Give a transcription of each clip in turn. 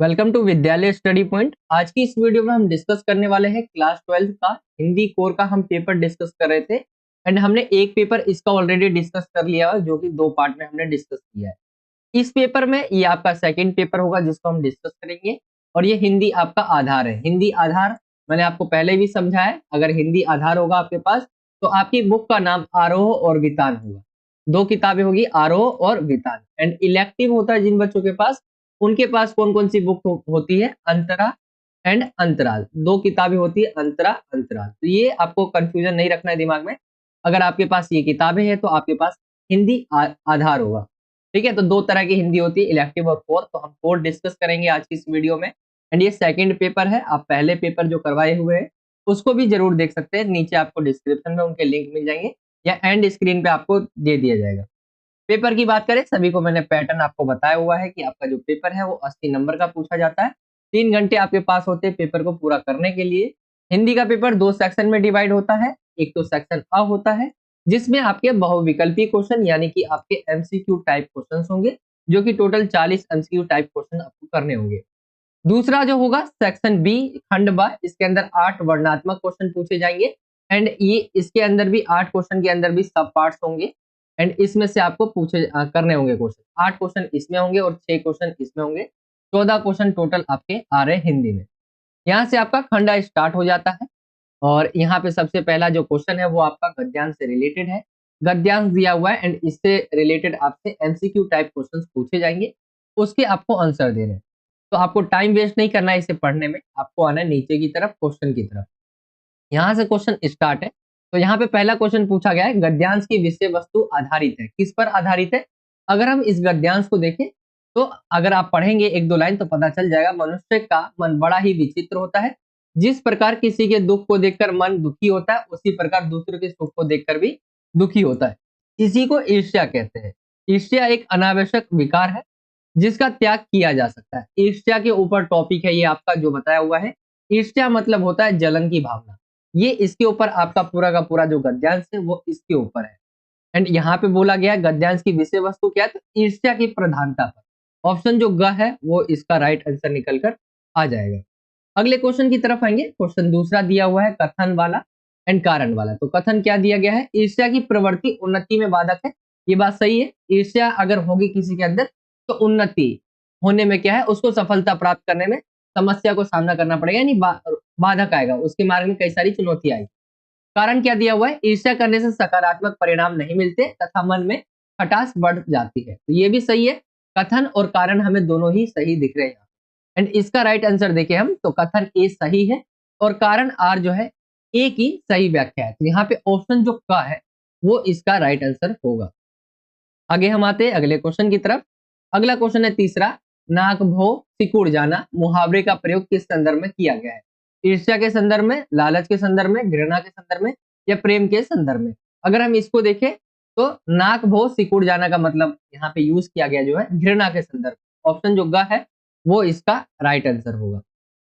Welcome to विद्यालय study point. आज की इस वीडियो में हम डिस्कस करने वाले हैं क्लास 12 का हिंदी कोर का हम पेपर डिस्कस कर रहे थे। एंड हमने एक पेपर इसका ऑलरेडी डिस्कस कर लिया है जो कि दो पार्ट में हमने डिस्कस किया है। इस पेपर में ये आपका सेकंड पेपर होगा जिसको हम डिस्कस करेंगे। और ये हिंदी आपका आधार है। हिंदी आधार मैंने आपको पहले भी समझाया है। अगर हिंदी आधार होगा आपके पास तो आपकी बुक का नाम आरोह और वितान होगा। दो किताबें होगी, आरोह और वितान। एंड इलेक्टिव होता है जिन बच्चों के पास, उनके पास कौन कौन सी बुक होती है, अंतरा एंड अंतराल। दो किताबें होती है, अंतरा अंतराल। तो ये आपको कंफ्यूजन नहीं रखना है दिमाग में। अगर आपके पास ये किताबें हैं तो आपके पास हिंदी आधार होगा। ठीक है, तो दो तरह की हिंदी होती है, इलेक्टिव और कोर। तो हम कोर डिस्कस करेंगे आज की इस वीडियो में। एंड ये सेकंड पेपर है। आप पहले पेपर जो करवाए हुए हैं उसको भी जरूर देख सकते हैं। नीचे आपको डिस्क्रिप्शन में उनके लिंक मिल जाएंगे या एंड स्क्रीन पे आपको दे दिया जाएगा। पेपर की बात करें, सभी को मैंने पैटर्न आपको बताया हुआ है कि आपका जो पेपर है वो 80 नंबर का पूछा जाता है। 3 घंटे आपके पास होते हैं पेपर को पूरा करने के लिए। हिंदी का पेपर दो सेक्शन में डिवाइड होता है। एक तो सेक्शन अ होता है जिसमें आपके बहुविकल्पी क्वेश्चन यानी कि आपके एमसीक्यू टाइप क्वेश्चन होंगे, जो कि टोटल 40 एमसीक्यू टाइप क्वेश्चन आपको करने होंगे। दूसरा जो होगा सेक्शन बी, खंड बा, इसके अंदर 8 वर्णनात्मक क्वेश्चन पूछे जाएंगे। एंड ये इसके अंदर भी 8 क्वेश्चन के अंदर भी सब पार्ट्स होंगे। एंड इसमें से आपको करने होंगे क्वेश्चन। 8 क्वेश्चन इसमें होंगे और 6 क्वेश्चन इसमें होंगे। 14 क्वेश्चन टोटल आपके आ रहे हैं हिंदी में। यहाँ से आपका खंडा स्टार्ट हो जाता है। और यहाँ पे सबसे पहला जो क्वेश्चन है वो आपका गद्यांश से रिलेटेड है। गद्यांश दिया हुआ है एंड इससे रिलेटेड आपसे एमसीक्यू टाइप क्वेश्चंस पूछे जाएंगे, उसके आपको आंसर देने हैं। तो आपको टाइम वेस्ट नहीं करना है इसे पढ़ने में, आपको आना है नीचे की तरफ, क्वेश्चन की तरफ। यहाँ से क्वेश्चन स्टार्ट है। तो यहाँ पे पहला क्वेश्चन पूछा गया है, गद्यांश की विषय वस्तु आधारित है, किस पर आधारित है? अगर हम इस गद्यांश को देखें तो अगर आप पढ़ेंगे एक दो लाइन तो पता चल जाएगा। मनुष्य का मन बड़ा ही विचित्र होता है। जिस प्रकार किसी के दुख को देखकर मन दुखी होता है उसी प्रकार दूसरे के सुख को देखकर भी दुखी होता है। इसी को ईर्ष्या कहते हैं। ईर्ष्या एक अनावश्यक विकार है जिसका त्याग किया जा सकता है। ईर्ष्या के ऊपर टॉपिक है ये आपका जो बताया हुआ है। ईर्ष्या मतलब होता है जलन की भावना। ये इसके ऊपर आपका पूरा का पूरा जो गद्यांश है वो इसके ऊपर है। एंड यहाँ पे बोला गया है गद्यांश की विषय वस्तु क्या है, तो ईर्ष्या की प्रधानता पर। ऑप्शन जो ग है वो इसका राइट आंसर निकल कर आ जाएगा। अगले क्वेश्चन की तरफ आएंगे। क्वेश्चन दूसरा दिया हुआ है कथन वाला एंड कारण वाला। तो कथन क्या दिया गया है, ईर्ष्या की प्रवृत्ति उन्नति में बाधक है। ये बात सही है। ईर्ष्या अगर होगी किसी के अंदर तो उन्नति होने में क्या है, उसको सफलता प्राप्त करने में समस्या को सामना करना पड़ेगा, यानी बाधक आएगा, उसके मार्ग में कई सारी चुनौती आएगी। कारण क्या दिया हुआ है, ईर्ष्या करने से सकारात्मक परिणाम नहीं मिलते तथा मन में खटास बढ़ जाती है। तो ये भी सही है। कथन और कारण हमें दोनों ही सही दिख रहे हैं। एंड इसका राइट आंसर देखें हम तो कथन ए सही है और कारण आर जो है ए की सही व्याख्या है। तो यहाँ पे ऑप्शन जो का है वो इसका राइट आंसर होगा। आगे हम आते हैं अगले क्वेश्चन की तरफ। अगला क्वेश्चन है तीसरा, नाक भो सिकुड़ जाना मुहावरे का प्रयोग किस संदर्भ में किया गया है? ईर्ष्या के संदर्भ में, लालच के संदर्भ में, घृणा के संदर्भ में या प्रेम के संदर्भ में? अगर हम इसको देखें तो नाक भो सिकुड़ जाना का मतलब यहाँ पे यूज किया गया जो है घृणा के संदर्भ। ऑप्शन जो ग है वो इसका राइट आंसर होगा।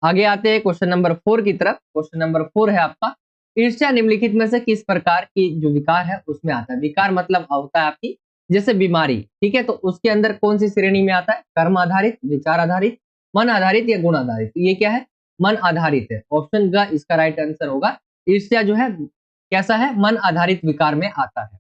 आगे आते हैं क्वेश्चन नंबर 4 की तरफ। क्वेश्चन नंबर 4 है आपका, ईर्ष्या निम्नलिखित में से किस प्रकार की जो विकार है उसमें आता है? विकार मतलब होता है आपकी जैसे बीमारी, ठीक है, तो उसके अंदर कौन सी श्रेणी में आता है? कर्म आधारित, विचार आधारित, मन आधारित या गुण आधारित? तो ये क्या है, मन आधारित है। ऑप्शन ग इसका राइट आंसर होगा। ईर्ष्या जो है कैसा है, मन आधारित विकार में आता है।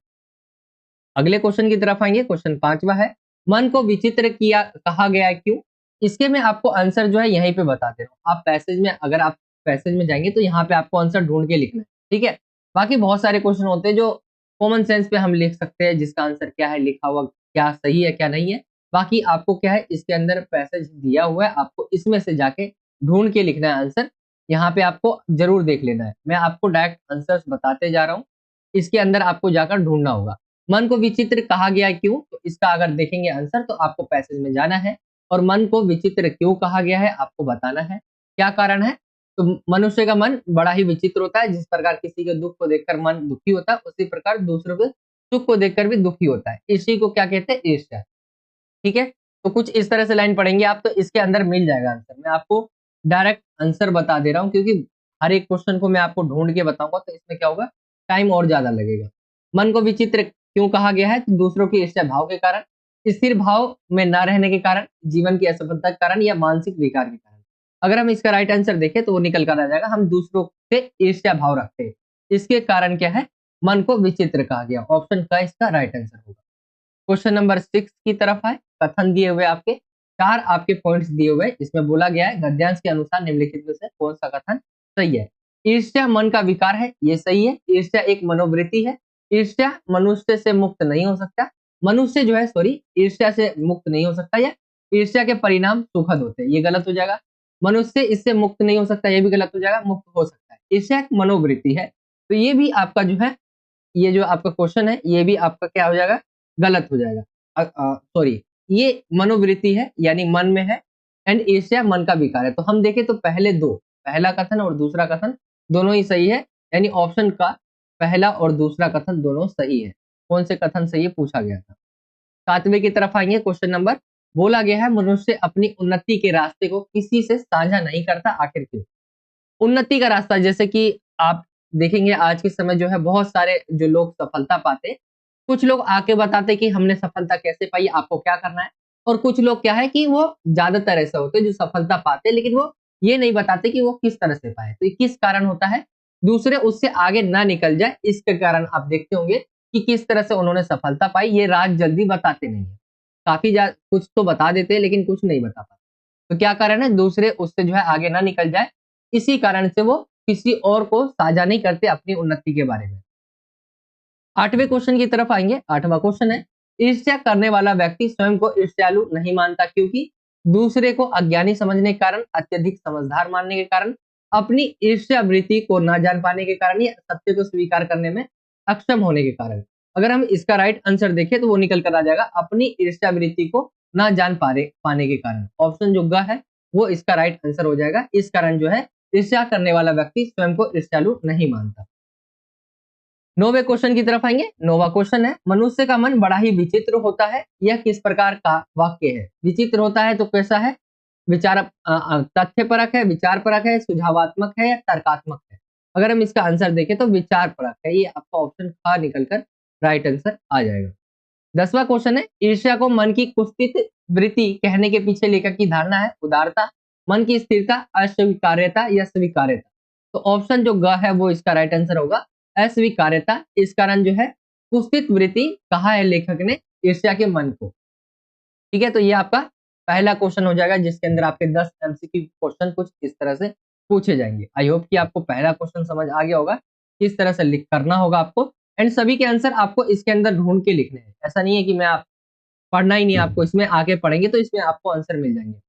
अगले क्वेश्चन की तरफ आएंगे। क्वेश्चन 5वां है, मन को विचित्र किया कहा गया है क्यों? इसके मैं आपको आंसर जो है यहीं पे बता दे रहा हूँ। आप पैसेज में, अगर आप पैसेज में जाएंगे तो यहाँ पे आपको आंसर ढूंढ के लिखना है, ठीक है। बाकी बहुत सारे क्वेश्चन होते हैं जो कॉमन सेंस पे हम लिख सकते हैं, जिसका आंसर क्या है लिखा हुआ, क्या सही है क्या नहीं है। बाकी आपको क्या है, इसके अंदर पैसेज दिया हुआ है, आपको इसमें से जाके ढूंढ के लिखना है आंसर। यहाँ पे आपको जरूर देख लेना है। मैं आपको डायरेक्ट आंसर बताते जा रहा हूँ, इसके अंदर आपको जाकर ढूंढना होगा। मन को विचित्र कहा गया क्यों, तो इसका अगर देखेंगे आंसर तो आपको पैसेज में जाना है और मन को विचित्र क्यों कहा गया है आपको बताना है, क्या कारण है। तो मनुष्य का मन बड़ा ही विचित्र होता है। जिस प्रकार किसी के दुख को देखकर मन दुखी होता है उसी प्रकार दूसरों के सुख को देखकर भी दुखी होता है। इसी को क्या कहते हैं, ईर्ष्या, ठीक है। तो कुछ इस तरह से लाइन पढ़ेंगे आप तो इसके अंदर मिल जाएगा आंसर। मैं आपको डायरेक्ट आंसर बता दे रहा हूँ क्योंकि हर एक क्वेश्चन को मैं आपको ढूंढ के बताऊंगा तो इसमें क्या होगा, टाइम और ज्यादा लगेगा। मन को विचित्र क्यों कहा गया है, तो दूसरों की ईर्ष्या भाव के कारण। स्थिर भाव में ना रहने के कारण, जीवन की असफलता के कारण या मानसिक विकार के कारण। अगर हम इसका राइट आंसर देखें तो वो निकल कर आ जाएगा, हम दूसरों से ईर्ष्या भाव रखते हैं, इसके कारण क्या है, मन को विचित्र कहा गया। ऑप्शन का इसका राइट आंसर होगा। क्वेश्चन नंबर 6 की तरफ है। कथन दिए हुए आपके 4 आपके पॉइंट्स दिए हुए, इसमें बोला गया है गद्यांश के अनुसार निम्नलिखित में से कौन सा कथन सही है। ईर्ष्या मन का विकार है, ये सही है। ईर्ष्या एक मनोवृत्ति है। ईर्ष्या मनुष्य से मुक्त नहीं हो सकता, मनुष्य जो है सॉरी ईर्ष्या से मुक्त नहीं हो सकता, या ईर्ष्या के परिणाम सुखद होते हैं, ये गलत हो जाएगा। मनुष्य इससे मुक्त नहीं हो सकता, ये भी गलत हो जाएगा, मुक्त हो सकता है। ईर्ष्या एक मनोवृत्ति है, तो ये भी आपका जो है, ये जो आपका क्वेश्चन है ये भी आपका क्या हो जाएगा, गलत हो जाएगा। सॉरी, ये मनोवृत्ति है यानी मन में है, एंड ईर्ष्या मन का विकार है। तो हम देखें तो पहले दो, पहला कथन और दूसरा कथन दोनों ही सही है, यानी ऑप्शन का पहला और दूसरा कथन दोनों सही है। कौन से कथन सही है पूछा गया था। 7वें की तरफ आएंगे। क्वेश्चन नंबर, बोला गया है मनुष्य अपनी उन्नति के रास्ते को किसी से साझा नहीं करता, आखिर क्यों। उन्नति का रास्ता, जैसे कि आप देखेंगे आज के समय जो है बहुत सारे जो लोग सफलता पाते, कुछ लोग आके बताते कि हमने सफलता कैसे पाई, आपको क्या करना है। और कुछ लोग क्या है कि वो ज्यादातर ऐसे होते हैं जो सफलता पाते, लेकिन वो ये नहीं बताते कि वो किस तरह से पाए, तो ये किस कारण होता है, दूसरे उससे आगे ना निकल जाए, इसके कारण आप देखते होंगे कि किस तरह से उन्होंने सफलता पाई, ये राज जल्दी बताते नहीं है। कुछ तो बता देते हैं लेकिन कुछ नहीं बता पाते। तो क्या कारण है, दूसरे उससे जो है आगे ना निकल जाए, इसी कारण से वो किसी और को साझा नहीं करते अपनी उन्नति के बारे में। 8वें क्वेश्चन की तरफ आएंगे। 8वां क्वेश्चन है, ईर्ष्या करने वाला व्यक्ति स्वयं को ईर्ष्यालु नहीं मानता, क्योंकि दूसरे को अज्ञानी समझने के कारण, अत्यधिक समझदार मानने के कारण, अपनी ईर्ष्या वृत्ति को ना जान पाने के कारण, या सत्य को स्वीकार करने में अक्षम होने के कारण। अगर हम इसका राइट आंसर देखें तो वो निकल कर आ जाएगा, अपनी ईर्ष्या वृत्ति को ना जान पाने के कारण। ऑप्शन जो ग है वो इसका राइट आंसर हो जाएगा। इस कारण जो है ईर्ष्या करने वाला व्यक्ति स्वयं को ईर्ष्यालु नहीं मानता। 9वें क्वेश्चन की तरफ आएंगे। 9वां क्वेश्चन है, मनुष्य का मन बड़ा ही विचित्र होता है, यह किस प्रकार का वाक्य है। विचित्र होता है तो कैसा है, तथ्यपरक है, विचारपरक है, सुझावात्मक है या तर्कात्मक है। अगर हम इसका आंसर देखें तो विचारपरक है, ये आपका ऑप्शन खा निकलकर राइट आंसर आ जाएगा। 10वां क्वेश्चन है, ईर्ष्या को मन की कुत्सित वृत्ति कहने के पीछे लेखक की धारणा है। उदारता, मन की स्थिरता, अस्वीकार्यता या स्वीकार्यता। तो ऑप्शन जो ग है वो इसका राइट आंसर होगा, अस्वीकार्यता। इस कारण जो है कुत्सित वृत्ति कहा है लेखक ने ईर्ष्या के मन को। ठीक है, तो ये आपका पहला क्वेश्चन हो जाएगा, जिसके अंदर आपके 10 एमसीक्यू क्वेश्चन कुछ इस तरह से पूछे जाएंगे। आई होप कि आपको पहला क्वेश्चन समझ आ गया होगा, किस तरह से लिख करना होगा आपको, एंड सभी के आंसर आपको इसके अंदर ढूंढ के लिखने हैं। ऐसा नहीं है कि मैं आप पढ़ना ही नहीं है आपको, इसमें आके पढ़ेंगे तो इसमें आपको आंसर मिल जाएंगे।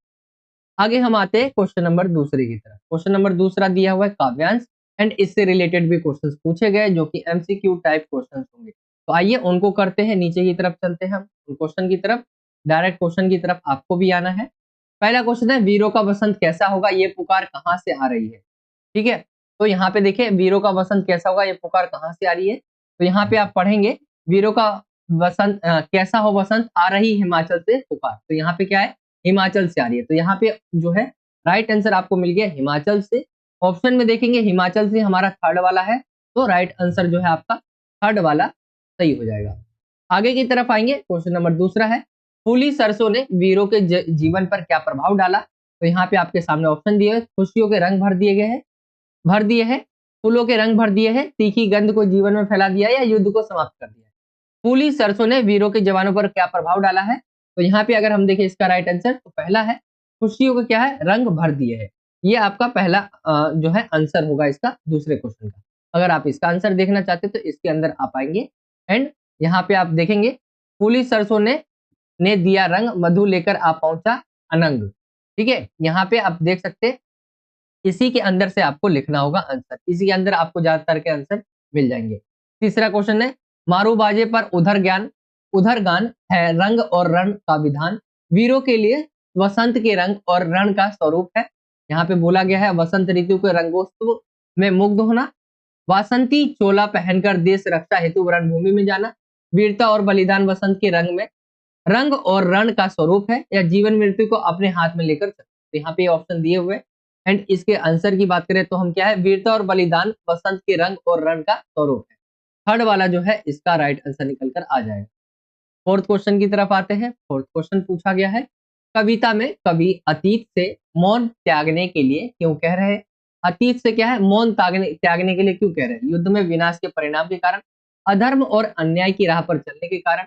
आगे हम आते हैं क्वेश्चन नंबर दूसरे की तरफ। क्वेश्चन नंबर दूसरा दिया हुआ है काव्यांश, एंड इससे रिलेटेड भी क्वेश्चंस पूछे गए जो कि एमसीक्यू टाइप क्वेश्चंस होंगे। तो आइए उनको करते हैं, नीचे की तरफ चलते हैं हम उन क्वेश्चन की तरफ। डायरेक्ट क्वेश्चन की तरफ आपको भी आना है। पहला क्वेश्चन है, वीरों का वसंत कैसा होगा, ये पुकार कहाँ से आ रही है। ठीक है, तो यहाँ पे देखिए वीरों का वसंत कैसा होगा, ये पुकार कहाँ से आ रही है। तो यहाँ पे आप पढ़ेंगे वीरों का वसंत कैसा हो वसंत आ रही हिमाचल से पुकार। तो यहाँ पे क्या है, हिमाचल से आ रही है। तो यहाँ पे जो है राइट आंसर आपको मिल गया हिमाचल से। ऑप्शन में देखेंगे हिमाचल से हमारा थर्ड वाला है, तो राइट आंसर जो है आपका थर्ड वाला सही हो जाएगा। आगे की तरफ आएंगे। क्वेश्चन नंबर दूसरा है, फूली सरसों ने वीरों के जीवन पर क्या प्रभाव डाला। तो यहाँ पे आपके सामने ऑप्शन दिए, खुशियों के रंग भर दिए हैं, फूलों के रंग भर दिए हैं, तीखी गंध को जीवन में फैला दिया या युद्ध को समाप्त कर दिया। फूली सरसों ने वीरों के जवानों पर क्या प्रभाव डाला है। तो यहाँ पे अगर हम देखें इसका राइट आंसर, तो पहला है खुशियों को क्या है, रंग भर दिए है। ये आपका पहला जो है आंसर होगा इसका दूसरे क्वेश्चन का। अगर आप इसका आंसर देखना चाहते तो इसके अंदर आप आएंगे, एंड यहाँ पे आप देखेंगे फूली सरसों ने दिया रंग, मधु लेकर आ पहुंचा अनंग। ठीक है, यहाँ पे आप देख सकते हैं, इसी के अंदर से आपको लिखना होगा आंसर, इसी के अंदर आपको ज्यादातर के आंसर मिल जाएंगे। तीसरा क्वेश्चन है, मारू बाजे पर उधर गान है, रंग और रण का विधान, वीरों के लिए वसंत के रंग और रण का स्वरूप है। यहाँ पे बोला गया है वसंत ऋतु के रंगोत्सव में मुग्ध होना, वासंती चोला पहनकर देश रक्षा हेतु रणभूमि में जाना, वीरता और बलिदान वसंत के रंग और रण का स्वरूप है, या जीवन मृत्यु को अपने हाथ में लेकर चलना। तो यहाँ पे ऑप्शन दिए हुए, एंड इसके आंसर की बात करें तो हम क्या है, वीरता और बलिदान वसंत के रंग और रण का स्वरूप है। थर्ड वाला जो है इसका राइट आंसर निकल कर आ जाएगा। फोर्थ क्वेश्चन की तरफ आते हैं। फोर्थ क्वेश्चन पूछा गया है, कविता में कवि अतीत से मौन त्यागने के लिए क्यों कह रहे हैं? अतीत से क्या है, मौन त्यागने त्यागने के लिए क्यों कह रहे हैं? युद्ध में विनाश के परिणाम के कारण, अधर्म और अन्याय की राह पर चलने के कारण,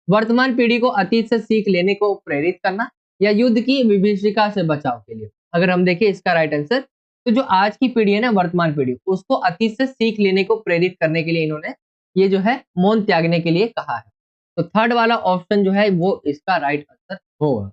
वर्तमान पीढ़ी को अतीत से सीख लेने को प्रेरित करना, या युद्ध की विभीषिका से बचाव के लिए। अगर हम देखें इसका राइट आंसर, तो जो आज की पीढ़ी है ना, वर्तमान पीढ़ी, उसको अतीत से सीख लेने को प्रेरित करने के लिए इन्होंने ये जो है मौन त्यागने के लिए कहा है। तो थर्ड वाला ऑप्शन जो है वो इसका राइट आंसर होगा।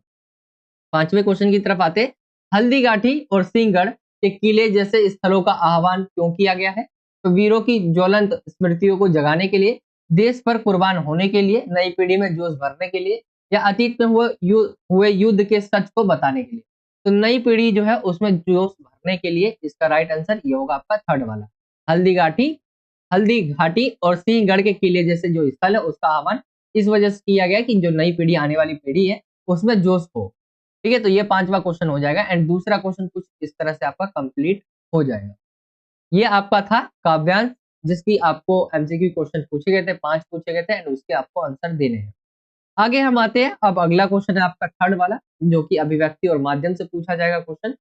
पांचवें क्वेश्चन की तरफ आते, हल्दीघाटी और सिंहगढ़ के किले जैसे स्थलों का आह्वान क्यों किया गया है? तो वीरों की ज्वलंत स्मृतियों को जगाने के लिए, देश पर कुर्बान होने के लिए, नई पीढ़ी में जोश भरने के लिए, या अतीत में हुए युद्ध के सच को बताने के लिए। तो नई पीढ़ी जो है उसमें जोश भरने के लिए इसका राइट आंसर ये होगा आपका थर्ड वाला। हल्दी घाटी हल्दी घाटी और सिंहगढ़ के किले जैसे जो स्थल है उसका आह्वान इस वजह से किया गया कि जो नई पीढ़ी, आने वाली पीढ़ी है, उसमें जोश हो। ठीक है, तो ये पांचवा क्वेश्चन हो जाएगा एंड दूसरा क्वेश्चन कुछ इस तरह से आपका कंप्लीट हो जाएगा। ये आपका था काव्यांश, जिसकी आपको एमसीक्यू क्वेश्चन पूछे गए थे, 5 पूछे गए थे एंड उसके आपको आंसर देने हैं। आगे हम आते हैं, अब अगला क्वेश्चन है आपका थर्ड वाला, जो कि अभिव्यक्ति और माध्यम से पूछा जाएगा क्वेश्चन।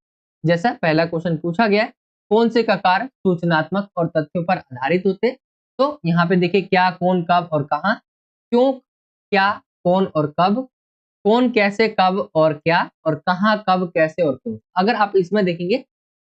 जैसा पहला क्वेश्चन पूछा गया है, कौन से ककार सूचनात्मक और तथ्यों पर आधारित होते? तो यहाँ पे देखिए, क्या, कौन, कब और कहाँ, क्यों, क्या, कौन और कब, कौन, कैसे, कब और क्या, और कहाँ, कब, कैसे और क्यों। अगर आप इसमें देखेंगे,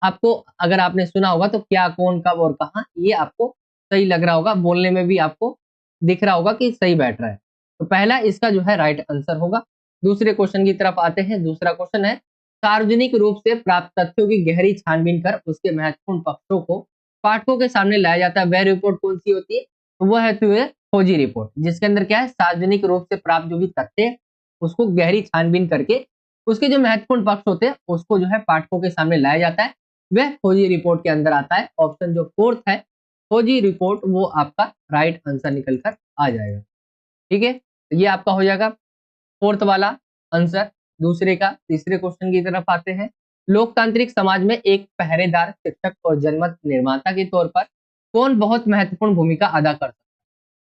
आपको, अगर आपने सुना होगा तो क्या, कौन, कब और कहाँ, ये आपको सही लग रहा होगा, बोलने में भी आपको दिख रहा होगा कि सही बैठ रहा है। तो पहला इसका जो है राइट आंसर होगा। दूसरे क्वेश्चन की तरफ आते हैं। दूसरा क्वेश्चन है, सार्वजनिक रूप से प्राप्त तथ्यों की गहरी छानबीन कर उसके महत्वपूर्ण पक्षों को पाठकों के सामने लाया जाता है, वह रिपोर्ट कौन सी होती है? तो वह है खोजी रिपोर्ट, जिसके अंदर क्या है, सार्वजनिक रूप से प्राप्त जो भी तथ्य है उसको गहरी छानबीन करके उसके जो महत्वपूर्ण पक्ष होते हैं उसको जो है पाठकों के सामने लाया जाता है, वह खोजी रिपोर्ट के अंदर आता है। ऑप्शन जो फोर्थ है, खोजी रिपोर्ट, वो आपका राइट आंसर निकल कर आ जाएगा। ठीक है, तो ये आपका हो जाएगा फोर्थ वाला आंसर दूसरे का। तीसरे क्वेश्चन की तरफ आते हैं, लोकतांत्रिक समाज में एक पहरेदार, शिक्षक और जनमत निर्माता के तौर पर कौन बहुत महत्वपूर्ण भूमिका अदा करता है?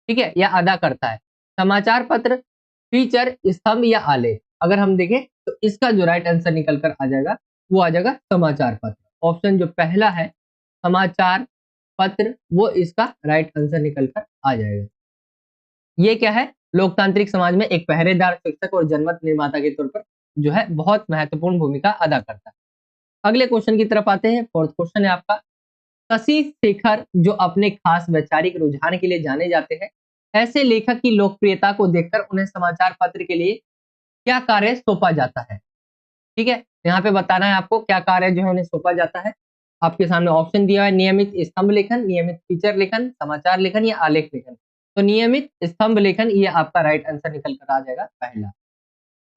ठीक है, या अदा करता है? समाचार पत्र, फीचर, स्तंभ या आलेख। अगर हम देखें तो इसका जो राइट आंसर निकल कर आ जाएगा वो आ जाएगा समाचार पत्र। ऑप्शन जो पहला है समाचार पत्र, वो इसका राइट आंसर निकल कर आ जाएगा। ये क्या है, लोकतांत्रिक समाज में एक पहरेदार, शिक्षक और जनमत निर्माता के तौर पर जो है बहुत महत्वपूर्ण भूमिका अदा करता है। अगले क्वेश्चन की तरफ आते हैं। फोर्थ क्वेश्चन है आपका, शशि शेखर जो अपने खास वैचारिक रुझान के लिए जाने जाते हैं, ऐसे लेखक की लोकप्रियता को देखकर उन्हें समाचार पत्र के लिए क्या कार्य सौंपा जाता है? ठीक है, यहाँ पे बताना है आपको क्या कार्य जो है उन्हें सौंपा जाता है। आपके सामने ऑप्शन दिया है, नियमित स्तंभ लेखन, नियमित फीचर लेखन, समाचार लेखन या आलेख लेखन। तो नियमित स्तंभ लेखन ये आपका राइट आंसर निकल कर आ जाएगा पहला।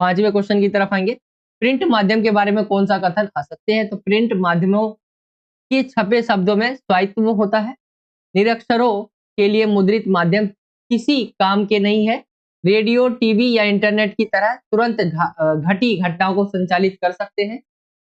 पांचवें क्वेश्चन की तरफ आएंगे, प्रिंट माध्यम के बारे में कौन सा कथन असत्य है? तो प्रिंट माध्यमों के छपे शब्दों में स्वायत्व होता है, निरक्षरों के लिए मुद्रित माध्यम किसी काम के नहीं है, रेडियो, टीवी या इंटरनेट की तरह तुरंत घटी घटनाओं को संचालित कर सकते हैं,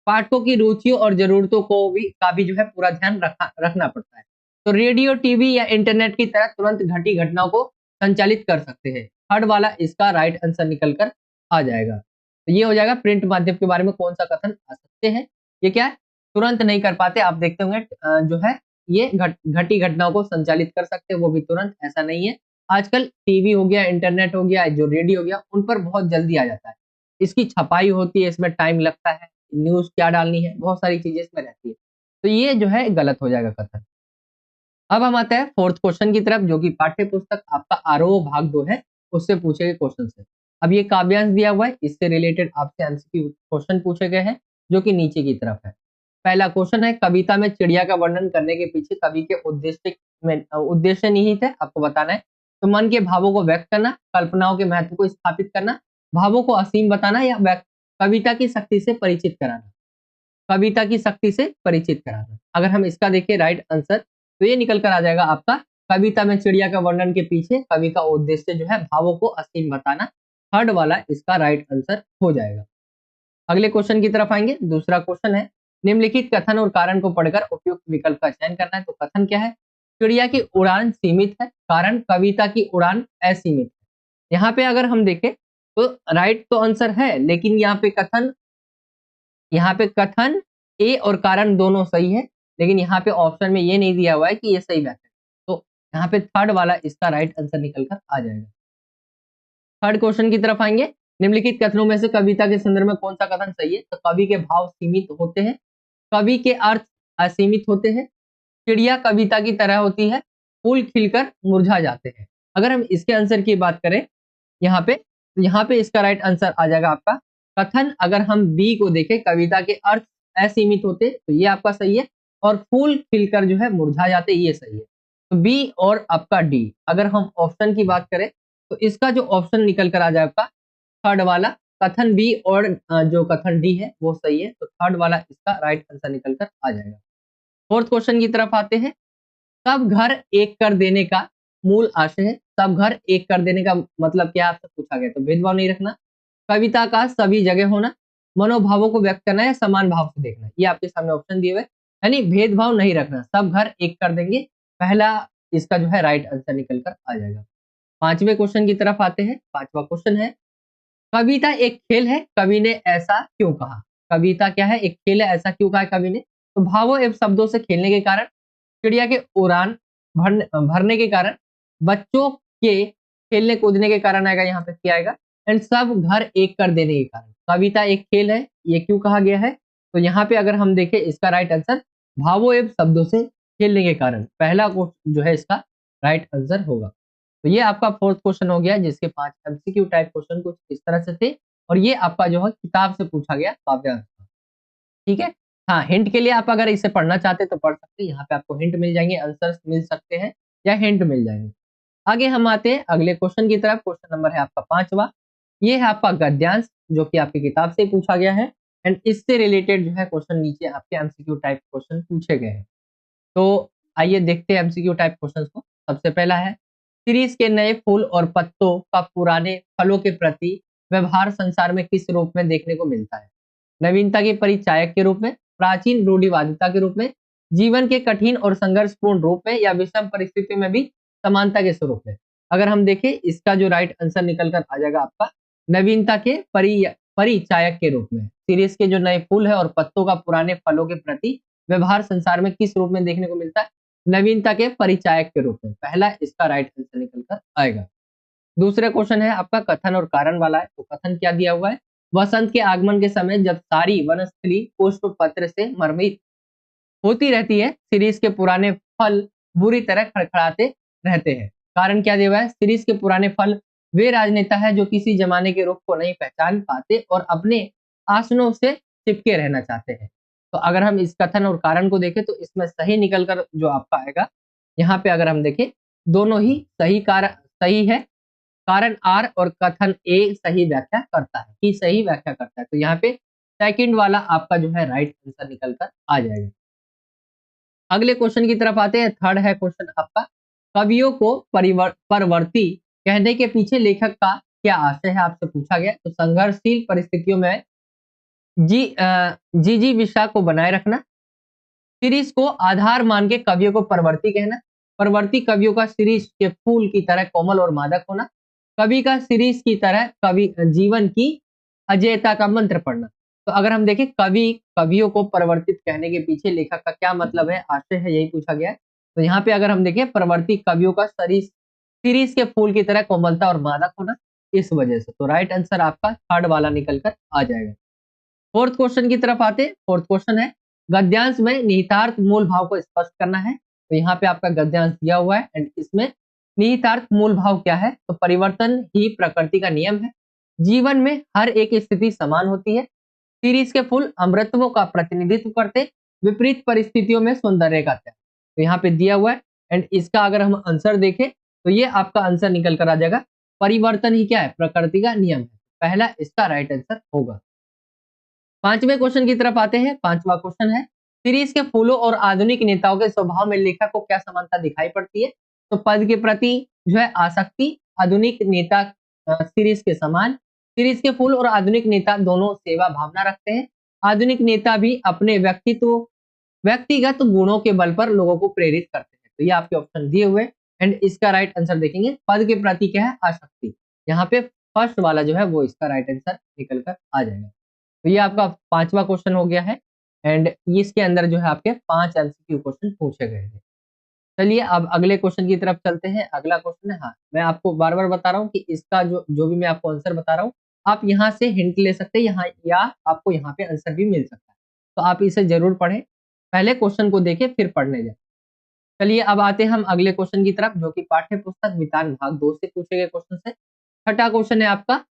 पाठकों की रुचियों और जरूरतों को भी जो है पूरा ध्यान रखना पड़ता है। तो रेडियो, टीवी या इंटरनेट की तरह तुरंत घटी घटनाओं को संचालित कर सकते हैं। थर्ड वाला इसका राइट आंसर निकल कर आ जाएगा। तो ये हो जाएगा, प्रिंट माध्यम के बारे में कौन सा कथन असत्य है? ये क्या है, तुरंत नहीं कर पाते। आप देखते होंगे जो है ये घटी घटनाओं को संचालित कर सकते हैं, वो भी तुरंत, ऐसा नहीं है। आजकल टीवी हो गया, इंटरनेट हो गया, जो रेडियो हो गया, उन पर बहुत जल्दी आ जाता है। इसकी छपाई होती है, इसमें टाइम लगता है, न्यूज़ क्या डालनी है, बहुत सारी चीजें इसमें रहती है। तो ये जो है गलत हो जाएगा कथन। अब हम आते हैं फोर्थ क्वेश्चन की तरफ, जो कि पाठ्य पुस्तक आपका आरोह भाग 2 है, उससे पूछे गए क्वेश्चन से। अब ये काव्यांश दिया हुआ है, इससे रिलेटेड आपसे एमसीक्यू क्वेश्चन पूछे गए हैं, जो कि नीचे की तरफ है। पहला क्वेश्चन है, कविता में चिड़िया का वर्णन करने के पीछे कवि के उद्देश्य निहित है, आपको बताना है। तो मन के भावों को व्यक्त करना, कल्पनाओं के महत्व को स्थापित करना, भावों को असीम बताना, या कविता की शक्ति से परिचित कराना। कविता की शक्ति से परिचित कराना। अगर हम इसका देखिए राइट आंसर, तो ये निकल कर आ जाएगा आपका, कविता में चिड़िया का वर्णन के पीछे कवि का उद्देश्य जो है भावों को असीम बताना। थर्ड वाला इसका राइट आंसर हो जाएगा। अगले क्वेश्चन की तरफ आएंगे। दूसरा क्वेश्चन है, निम्नलिखित कथन और कारण को पढ़कर उपयुक्त विकल्प का चयन करना है। तो कथन क्या है, चिड़िया की उड़ान सीमित है, कारण कविता की उड़ान असीमित है। यहाँ पे अगर हम देखें तो राइट तो आंसर है, लेकिन यहाँ पे कथन ए और कारण दोनों सही है, लेकिन यहाँ पे ऑप्शन में ये नहीं दिया हुआ है कि ये सही व्याख्या है। तो यहाँ पे थर्ड वाला इसका राइट आंसर निकल कर आ जाएगा। थर्ड क्वेश्चन की तरफ आएंगे। निम्नलिखित कथनों में से कविता के संदर्भ में कौन सा कथन सही है? तो कवि के भाव सीमित होते हैं, कवि के अर्थ असीमित होते हैं, चिड़िया कविता की तरह होती है, फूल खिलकर मुरझा जाते हैं। अगर हम इसके आंसर की बात करें यहाँ पे, तो यहाँ पे इसका राइट आंसर आ जाएगा आपका कथन। अगर हम बी को देखें, कविता के अर्थ असीमित होते, तो ये आपका सही है, और फूल खिलकर जो है मुरझा जाते, ये सही है। तो बी और आपका डी। अगर हम ऑप्शन की बात करें तो इसका जो ऑप्शन निकल कर आ जाए आपका थर्ड वाला, कथन बी और जो कथन डी है वो सही है, तो थर्ड वाला इसका राइट आंसर निकल कर आ जाएगा। फोर्थ क्वेश्चन की तरफ आते हैं। सब घर एक कर देने का मूल आशय है। सब घर एक कर देने का मतलब क्या आपसे पूछा गया? तो भेदभाव नहीं रखना, कविता का सभी जगह होना, मनोभावों को व्यक्त करना या समान भाव से देखना। ये आपके सामने ऑप्शन दिए हुए, यानी भेदभाव नहीं रखना, सब घर एक कर देंगे, पहला इसका जो है राइट आंसर निकल कर आ जाएगा। पांचवें क्वेश्चन की तरफ आते हैं। पांचवा क्वेश्चन है, कविता एक खेल है, कवि ने ऐसा क्यों कहा? कविता क्या है? एक खेल है, ऐसा क्यों कहा कवि ने? तो भावों एवं शब्दों से खेलने के कारण, चिड़िया के उड़ान भरने के कारण, बच्चों के खेलने कूदने के कारण आएगा यहाँ पे, क्या आएगा? एंड सब घर एक कर देने के कारण। कविता एक खेल है, ये क्यों कहा गया है? तो यहाँ पे अगर हम देखें इसका राइट आंसर भावों एवं शब्दों से खेलने के कारण, पहला जो है इसका राइट आंसर होगा। तो ये आपका फोर्थ क्वेश्चन हो गया, जिसके 5 एमसीक्यू टाइप क्वेश्चन कुछ इस तरह से थे, और ये आपका जो है किताब से पूछा गया काव्यांश था। ठीक है। हाँ, हिंट के लिए आप अगर इसे पढ़ना चाहते तो पढ़ सकते हैं, यहाँ पे आपको हिंट मिल जाएंगे, आंसर्स मिल सकते हैं या हिंट मिल जाएंगे। आगे हम आते हैं अगले क्वेश्चन की तरफ। क्वेश्चन नंबर है आपका 5वां। ये है आपका गद्यांश, जो कि आपकी किताब से पूछा गया है, एंड इससे रिलेटेड जो है क्वेश्चन नीचे आपके एमसीक्यू टाइप क्वेश्चन पूछे गए हैं। तो आइए देखते हैं एमसीक्यू टाइप क्वेश्चंस को। सबसे पहला है, सीरीज के नए फूल और पत्तों का पुराने फलों के प्रति व्यवहार संसार में किस रूप में देखने को मिलता है? नवीनता के परिचायक के रूप में, प्राचीन रूढ़िवादिता के रूप में, जीवन के कठिन और संघर्षपूर्ण रूप में, या विषम परिस्थितियों में भी समानता के स्वरूप में। अगर हम देखें इसका जो राइट आंसर निकल कर आ जाएगा आपका नवीनता के परिचायक के रूप में। सीरीज के जो नए फूल है और पत्तों का पुराने फलों के प्रति व्यवहार संसार में किस रूप में देखने को मिलता है? नवीनता के परिचायक के रूप में, पहला इसका राइट आंसर निकल कर आएगा। दूसरा क्वेश्चन है आपका कथन और कारण वाला है। तो कथन क्या दिया हुआ है? वसंत के आगमन के समय जब सारी वनस्थली पुष्प पत्र से मर्मित होती रहती है, सीरीज के पुराने फल बुरी तरह खड़खड़ाते रहते हैं। कारण क्या दिया हुआ है? सीरीज के पुराने फल वे राजनेता है जो किसी जमाने के रुख को नहीं पहचान पाते और अपने आसनों से चिपके रहना चाहते हैं। तो अगर हम इस कथन और कारण को देखें तो इसमें सही निकलकर जो आपका आएगा, यहाँ पे अगर हम देखें दोनों ही सही है। कारण आर और कथन ए सही व्याख्या करता है, कि सही व्याख्या करता है। तो यहाँ पे सेकंड वाला आपका जो है राइट आंसर निकल कर आ जाएगा। अगले क्वेश्चन की तरफ आते हैं। थर्ड है क्वेश्चन आपका, कवियों को परवर्ती कहने के पीछे लेखक का क्या आशय है? आपसे पूछा गया। तो संघर्षशील परिस्थितियों में जी विषय को बनाए रखना, सीरीज को आधार मान के कवियों को परवर्ती कहना, परवर्ती कवियों का सीरीज के फूल की तरह कोमल और मादक होना, कवि का सीरीज की तरह कवि जीवन की अजेयता का मंत्र पढ़ना। तो अगर हम देखें कवियों को परिवर्तित कहने के पीछे लेखक का क्या मतलब है, आशय है, यही पूछा गया है। तो यहाँ पे अगर हम देखें परिवर्तित कवियों का सीरीज के फूल की तरह कोमलता और मादक होना, इस वजह से। तो राइट आंसर आपका थर्ड वाला निकल कर आ जाएगा। फोर्थ क्वेश्चन की तरफ आते। फोर्थ क्वेश्चन है, गद्यांश में निहितार्थ मूल भाव को स्पष्ट करना है। तो यहाँ पे आपका गद्यांश दिया हुआ है, एंड इसमें निहितार्थ मूल भाव क्या है? तो परिवर्तन ही प्रकृति का नियम है, जीवन में हर एक स्थिति समान होती है, सीरीज के फूल अमृतत्व का प्रतिनिधित्व करते, विपरीत परिस्थितियों में सौंदर्य का त्याग। तो यहाँ पे दिया हुआ है, एंड इसका अगर हम आंसर देखें तो ये आपका आंसर निकल कर आ जाएगा, परिवर्तन ही क्या है? प्रकृति का नियम है। पहला इसका राइट आंसर होगा। पांचवें क्वेश्चन की तरफ आते हैं। पांचवा क्वेश्चन है, सीरीज के फूलों और आधुनिक नेताओं के स्वभाव में लेखक को क्या समानता दिखाई पड़ती है? तो पद के प्रति जो है आसक्ति, आधुनिक नेता सीरीज के समान, सीरीज के फूल और आधुनिक नेता दोनों सेवा भावना रखते हैं, आधुनिक नेता भी अपने व्यक्तिगत गुणों के बल पर लोगों को प्रेरित करते हैं। तो ये आपके ऑप्शन दिए हुए, एंड इसका राइट आंसर देखेंगे, पद के प्रति क्या है? आसक्ति। यहाँ पे फर्स्ट वाला जो है वो इसका राइट आंसर निकल कर आ जाएगा। तो ये आपका 5वां क्वेश्चन हो गया है एंड इसके अंदर जो है आपके 5 एमसीक्यू क्वेश्चन पूछे गए थे। चलिए अब अगले क्वेश्चन की तरफ चलते हैं। अगला क्वेश्चन है, हाँ मैं आपको बार-बार बता रहा हूँ कि इसका जो जो भी मैं आपको आंसर बता रहा हूँ, आप यहाँ से हिंट ले सकते हैं यहाँ या आपको यहाँ पे आंसर भी मिल सकता है। तो आप इसे ज़रूर पढ़ें। पहले क्वेश्चन को देखें फिर पढ़ने जाएँ। चलिए अब आते हैं हम अगले क्वेश्चन की तरफ जो कि पाठ्य पुस्तक वितान भाग 2 से पूछे गए क्वेश्चन है। छठा क्वेश्चन है आपका,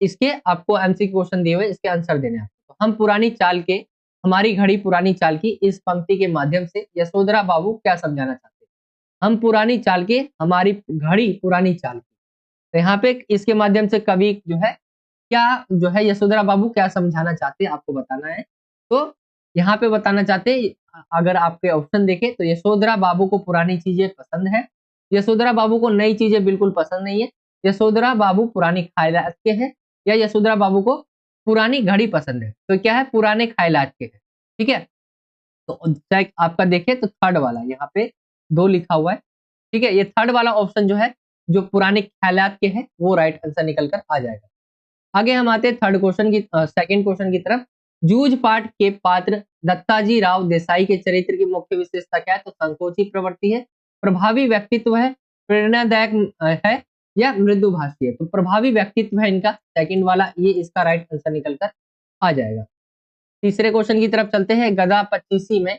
इसके आपको एमसीक्यू क्वेश्चन दिए हुए इसके आंसर देने हैं। तो हम पुरानी चाल के हमारी घड़ी पुरानी चाल की इस पंक्ति के माध्यम से यशोधरा बाबू क्या समझाना चाहते हैं? हम पुरानी चाल के हमारी घड़ी पुरानी चाल की। तो यहाँ पे इसके माध्यम से कवि जो है क्या जो है यशोधरा बाबू क्या समझाना चाहते हैं आपको बताना है। तो यहाँ पे बताना चाहते हैं अगर आपके ऑप्शन देखें तो यशोधरा बाबू को पुरानी चीजें पसंद है, यशोधरा बाबू को नई चीजें बिल्कुल पसंद नहीं है, यशोधरा बाबू पुरानी ख्यालात के हैं या यशोधरा बाबू को पुरानी घड़ी पसंद है। तो क्या है, पुराने ख्यालात के है। ठीक है, तो चेक आपका देखें तो थर्ड वाला यहाँ पे 2 लिखा हुआ है। ठीक है, ये थर्ड वाला ऑप्शन जो है जो पुराने ख्यालात के हैं वो राइट आंसर निकल कर आ जाएगा। आगे हम आते हैं थर्ड क्वेश्चन की सेकंड क्वेश्चन की तरफ। जूझ पाठ के पात्र दत्ताजी राव देसाई के चरित्र की मुख्य विशेषता क्या है? तो संकोची प्रवृत्ति है, प्रभावी व्यक्तित्व है, प्रेरणादायक है या मृदुभाषी है। तो प्रभावी व्यक्तित्व है इनका सेकंड वाला, ये इसका राइट आंसर निकल कर आ जाएगा। तीसरे क्वेश्चन की तरफ चलते हैं। गधा पच्चीसी में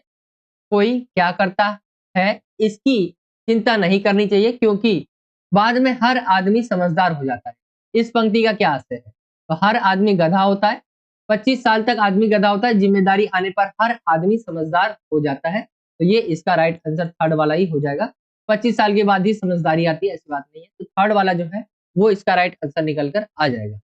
कोई क्या करता है, इसकी चिंता नहीं करनी चाहिए क्योंकि बाद में हर आदमी समझदार हो जाता है। इस पंक्ति का क्या आशय है? तो हर आदमी गधा होता है, 25 साल तक आदमी गधा होता है, जिम्मेदारी आने पर हर आदमी समझदार हो जाता है। तो ये इसका राइट आंसर थर्ड वाला ही हो जाएगा। 25 साल के बाद ही समझदारी आती है, ऐसी बात नहीं है। तो थर्ड वाला जो है वो इसका राइट आंसर निकल कर आ जाएगा।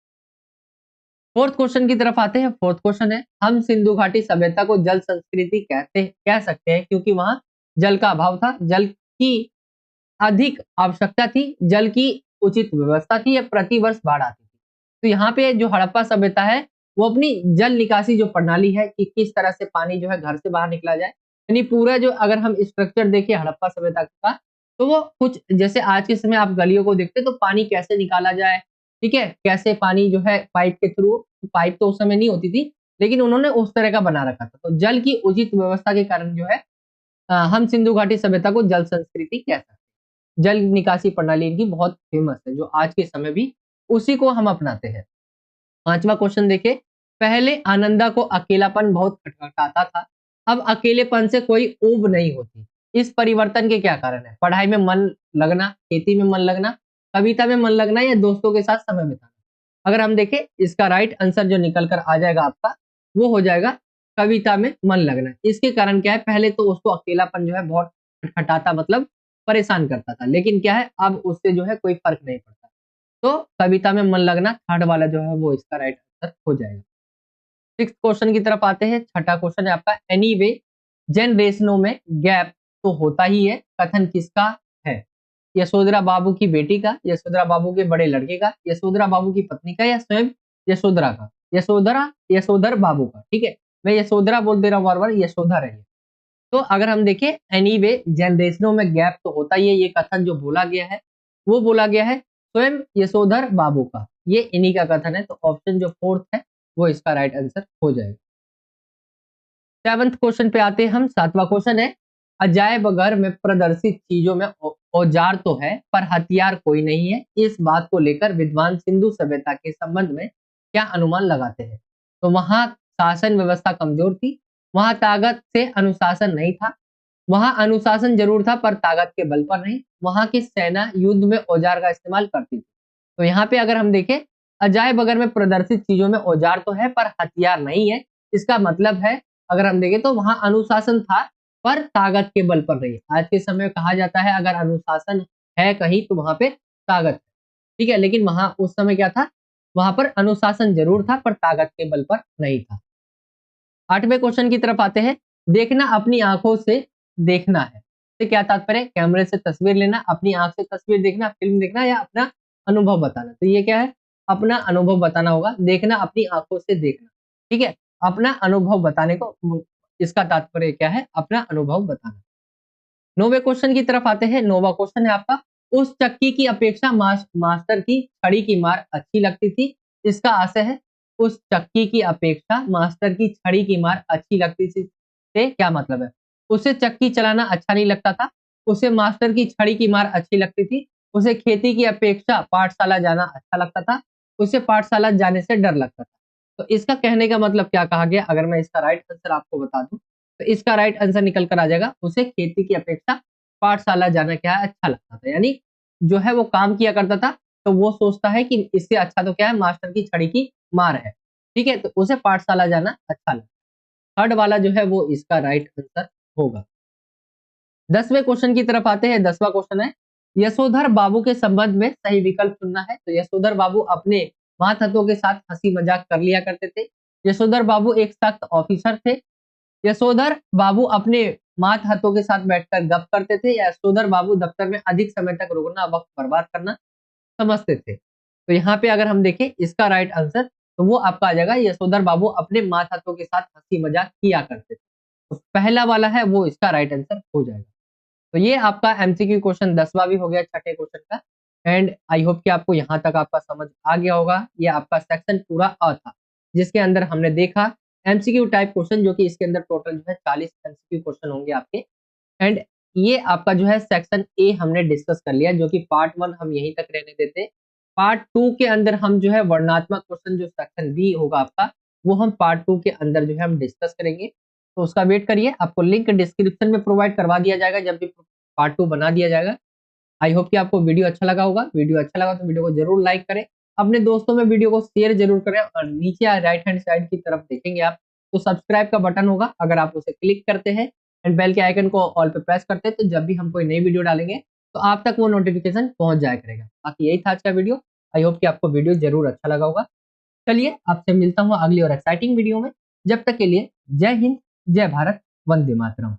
फोर्थ क्वेश्चन की तरफ आते हैं। फोर्थ क्वेश्चन है, हम सिंधु घाटी सभ्यता को जल संस्कृति कह सकते हैं क्योंकि वहां जल का अभाव था, जल की अधिक आवश्यकता थी, जल की उचित व्यवस्था थी या प्रतिवर्ष बाढ़ आती थी। तो यहाँ पे जो हड़प्पा सभ्यता है वो अपनी जल निकासी जो प्रणाली है कि किस तरह से पानी जो है घर से बाहर निकला जाए, यानी पूरा जो अगर हम स्ट्रक्चर देखें हड़प्पा सभ्यता का तो वो कुछ जैसे आज के समय आप गलियों को देखते तो पानी कैसे निकाला जाए, ठीक है, कैसे पानी जो है पाइप के थ्रू, पाइप तो उस समय नहीं होती थी लेकिन उन्होंने उस तरह का बना रखा था। तो जल की उचित व्यवस्था के कारण जो है हम सिंधु घाटी सभ्यता को जल संस्कृति कह सकते हैं। जल निकासी प्रणाली इनकी बहुत फेमस है जो आज के समय भी उसी को हम अपनाते हैं। पांचवा क्वेश्चन देखिए, पहले आनंदा को अकेलापन बहुत खटखटाता था, अब अकेलेपन से कोई ऊब नहीं होती। इस परिवर्तन के क्या कारण है? पढ़ाई में मन लगना, खेती में मन लगना, कविता में मन लगना या दोस्तों के साथ समय बिताना। अगर हम देखें इसका राइट आंसर जो निकल कर आ जाएगा आपका वो हो जाएगा कविता में मन लगना। इसके कारण क्या है, पहले तो उसको अकेलापन जो है बहुत खटखटाता मतलब परेशान करता था, लेकिन क्या है अब उससे जो है कोई फर्क नहीं पड़ता। तो कविता में मन लगना थर्ड वाला जो है वो इसका राइट आंसर हो जाएगा। सिक्स्थ क्वेश्चन की तरफ आते हैं। छठा क्वेश्चन है आपका, एनीवे जनरेशनों में गैप तो होता ही है, कथन किसका है? यशोधरा बाबू की बेटी का, यशोधरा बाबू के बड़े लड़के का, यशोधरा बाबू की पत्नी का या स्वयं यशोधरा का? यशोधर बाबू का। ठीक है, मैं यशोधरा बोल दे रहा हूँ बार बार, यशोधर है। तो अगर हम देखें एनीवे जनरेशनों में गैप तो होता ही है, ये कथन जो बोला गया है वो बोला गया है स्वयं यशोधर बाबू का, ये इन्हीं का कथन है। तो ऑप्शन जो फोर्थ है वो इसका राइट आंसर हो जाएगा। सेवंथ क्वेश्चन पे आते हैं हम। सातवां क्वेश्चन है, अजायब घर में प्रदर्शित चीजों में औजार तो है पर हथियार कोई नहीं है, इस बात को लेकर विद्वान सिंधु सभ्यता के संबंध में क्या अनुमान लगाते हैं? तो वहां शासन व्यवस्था कमजोर थी, वहां ताकत से अनुशासन नहीं था, वहां अनुशासन जरूर था पर ताकत के बल पर नहीं, वहां की सेना युद्ध में औजार का इस्तेमाल करती थी। तो यहाँ पे अगर हम देखें अजायब घर में प्रदर्शित चीजों में औजार तो है पर हथियार नहीं है, इसका मतलब है अगर हम देखें तो वहां अनुशासन था पर ताकत के बल पर नहीं। आज के समय में कहा जाता है अगर अनुशासन है कहीं तो वहां पे ताकत है, ठीक है, लेकिन वहां उस समय क्या था, वहां पर अनुशासन जरूर था पर ताकत के बल पर नहीं था। आठवें क्वेश्चन की तरफ आते हैं। देखना अपनी आंखों से देखना है, तो क्या तात्पर्य? कैमरे से तस्वीर लेना, अपनी आंख से तस्वीर देखना, फिल्म देखना या अपना अनुभव बताना। तो ये क्या है, अपना अनुभव बताना होगा। देखना अपनी आंखों से देखना, ठीक है, अपना अनुभव बताने को इसका तात्पर्य क्या है, अपना अनुभव बताना। नौवे क्वेश्चन की तरफ आते हैं। नौवा क्वेश्चन है आपका, उस चक्की की अपेक्षा मास्टर की छड़ी की मार अच्छी लगती थी। इसका आशय है उस चक्की की अपेक्षा मास्टर की छड़ी की मार अच्छी लगती थी से क्या मतलब है? उसे चक्की चलाना अच्छा नहीं लगता था, उसे मास्टर की छड़ी की मार अच्छी लगती थी, उसे खेती की अपेक्षा पाठशाला जाना अच्छा लगता था, उसे पाठशाला जाने से डर लगता था। तो इसका कहने का मतलब क्या कहा गया? अगर मैं इसका राइट आंसर आपको बता दूं तो इसका राइट आंसर निकल कर आ जाएगा, उसे खेती की अपेक्षा पाठशाला जाना क्या है अच्छा लगता था। यानी जो है वो काम किया करता था तो वो सोचता है कि इससे अच्छा तो क्या है, मास्टर की छड़ी की मार है। ठीक है, तो उसे पाठशाला जाना अच्छा लगता है। थर्ड वाला जो है वो इसका राइट आंसर होगा। 10वें क्वेश्चन की तरफ आते हैं। 10वां क्वेश्चन है, यशोधर बाबू के संबंध में सही विकल्प चुनना है। तो यशोधर बाबू अपने मातहतों के साथ हंसी मजाक कर लिया करते थे। यशोधर बाबू एक सख्त ऑफिसर थे। यशोधर बाबू अपने मातहतों के साथ बैठकर गप करते थे, या यशोधर बाबू दफ्तर में अधिक समय तक रुकना, वक्त बर्बाद करना समझते थे। तो यहाँ पे अगर हम देखें इसका राइट आंसर तो वो आपका आ जाएगा, यशोधर बाबू अपने मातहतों के साथ हंसी मजाक किया करते थे। तो पहला वाला है वो इसका राइट आंसर हो जाएगा। तो ये आपका एमसीक्यू क्वेश्चन 10वां भी हो गया, छठे क्वेश्चन का। एंड आई होप कि आपको यहाँ तक आपका समझ आ गया होगा। ये आपका सेक्शन पूरा अ था, जिसके अंदर हमने देखा एमसीक्यू टाइप क्वेश्चन, जो कि इसके अंदर टोटल जो है 40 एमसीक्यू क्वेश्चन होंगे आपके। एंड ये आपका जो है सेक्शन ए हमने डिस्कस कर लिया, जो कि पार्ट 1 हम यहीं तक रहने देते। पार्ट 2 के अंदर हम जो है वर्णनात्मक क्वेश्चन, जो सेक्शन बी होगा आपका, वो हम पार्ट 2 के अंदर जो है हम डिस्कस करेंगे। तो उसका वेट करिए, आपको लिंक डिस्क्रिप्शन में प्रोवाइड करवा दिया जाएगा जब भी पार्ट 2 बना दिया जाएगा। आई होप कि आपको वीडियो अच्छा लगा होगा। वीडियो अच्छा लगा तो वीडियो को जरूर लाइक करें, अपने दोस्तों में वीडियो को शेयर जरूर करें, और नीचे राइट हैंड साइड की तरफ देखेंगे आप तो सब्सक्राइब का बटन होगा, अगर आप उसे क्लिक करते हैं एंड बेल के आइकन को ऑल पे प्रेस करते हैं तो जब भी हम कोई नई वीडियो डालेंगे तो आप तक वो नोटिफिकेशन पहुंच जाया करेगा। बाकी यही था आज का वीडियो। आई होप कि आपको वीडियो जरूर अच्छा लगा होगा। चलिए आपसे मिलता हूँ अगली और एक्साइटिंग वीडियो में। जब तक के लिए जय हिंद, जय भारत, वंदे मातरम।